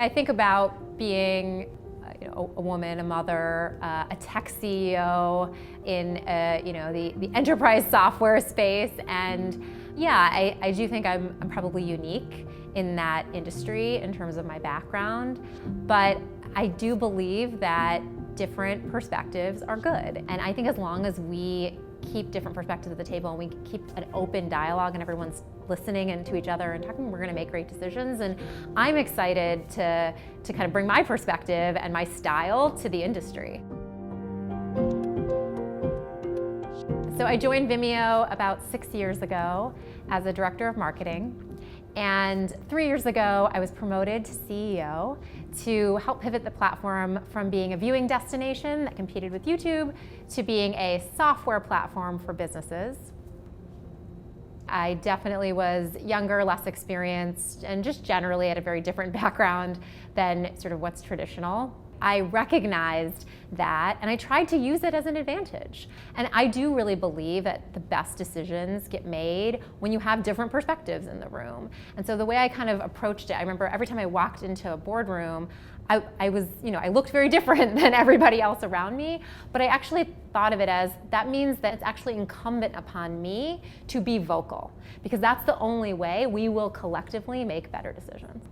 I think about being a woman, a mother, a tech CEO in the enterprise software space, and yeah, I do think I'm probably unique in that industry in terms of my background, but I do believe that different perspectives are good, and I think as long as we keep different perspectives at the table and we keep an open dialogue and everyone's listening and to each other and talking, we're going to make great decisions. And I'm excited to kind of bring my perspective and my style to the industry. So I joined Vimeo about 6 years ago as a director of marketing. And 3 years ago, I was promoted to CEO to help pivot the platform from being a viewing destination that competed with YouTube to being a software platform for businesses. I definitely was younger, less experienced, and just generally had a very different background than sort of what's traditional. I recognized that, and I tried to use it as an advantage. And I do really believe that the best decisions get made when you have different perspectives in the room. And so the way I kind of approached it, I remember every time I walked into a boardroom, I looked very different than everybody else around me, but I actually thought of it as that means that it's actually incumbent upon me to be vocal, because that's the only way we will collectively make better decisions.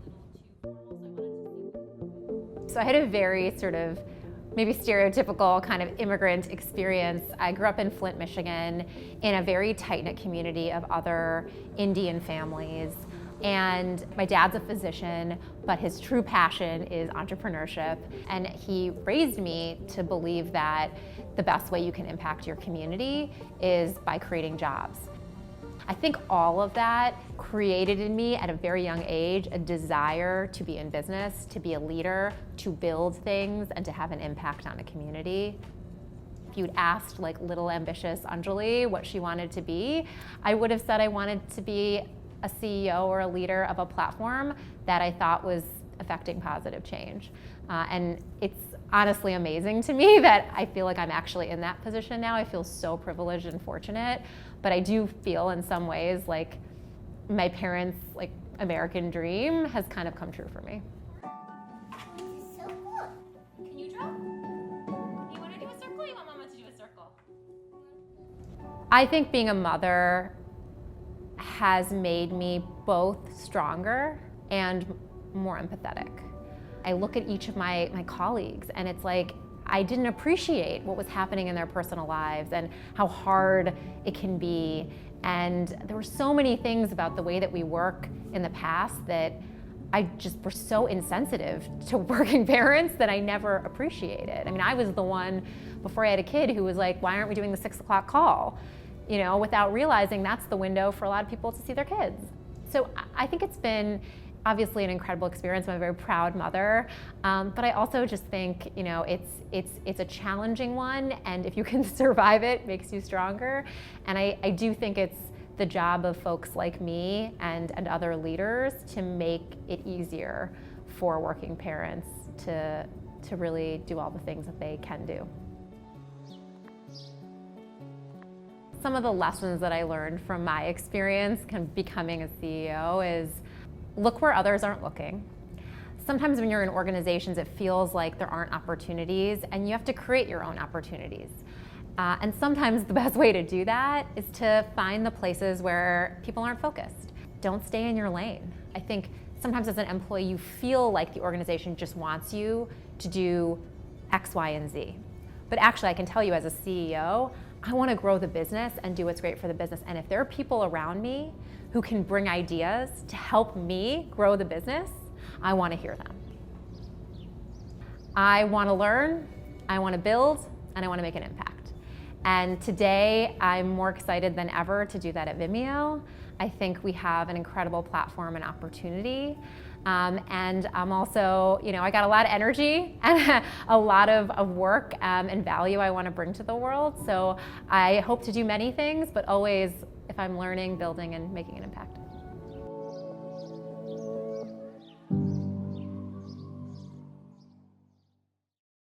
So I had a very sort of maybe stereotypical kind of immigrant experience. I grew up in Flint, Michigan, in a very tight-knit community of other Indian families. And my dad's a physician, but his true passion is entrepreneurship. And he raised me to believe that the best way you can impact your community is by creating jobs. I think all of that created in me at a very young age a desire to be in business, to be a leader, to build things, and to have an impact on a community. If you'd asked like little ambitious Anjali what she wanted to be, I would have said I wanted to be a CEO or a leader of a platform that I thought was affecting positive change. And it's honestly amazing to me that I feel like I'm actually in that position now. I feel so privileged and fortunate, but I do feel in some ways like my parents' like American dream has kind of come true for me. This is so cool. Can you draw? You want to do a circle or you want Mama to do a circle? I think being a mother has made me both stronger and more empathetic. I look at each of my colleagues and it's like I didn't appreciate what was happening in their personal lives and how hard it can be. And there were so many things about the way that we work in the past that I just were so insensitive to working parents that I never appreciated. I mean, I was the one before I had a kid who was like, why aren't we doing the 6 o'clock call? You know, without realizing that's the window for a lot of people to see their kids. So I think it's been obviously an incredible experience. I'm a very proud mother, but I also just think, you know, it's a challenging one, and if you can survive it, it makes you stronger. And I do think it's the job of folks like me and other leaders to make it easier for working parents to really do all the things that they can do. Some of the lessons that I learned from my experience kind of becoming a CEO is look where others aren't looking. Sometimes when you're in organizations, it feels like there aren't opportunities and you have to create your own opportunities. And sometimes the best way to do that is to find the places where people aren't focused. Don't stay in your lane. I think sometimes as an employee, you feel like the organization just wants you to do X, Y, and Z. But actually, I can tell you as a CEO, I want to grow the business and do what's great for the business. And if there are people around me who can bring ideas to help me grow the business, I want to hear them. I want to learn, I want to build, and I want to make an impact. And today, I'm more excited than ever to do that at Vimeo. I think we have an incredible platform and opportunity. And I'm also, you know, I got a lot of energy and a lot of work and value I want to bring to the world. So I hope to do many things, but always if I'm learning, building, and making an impact.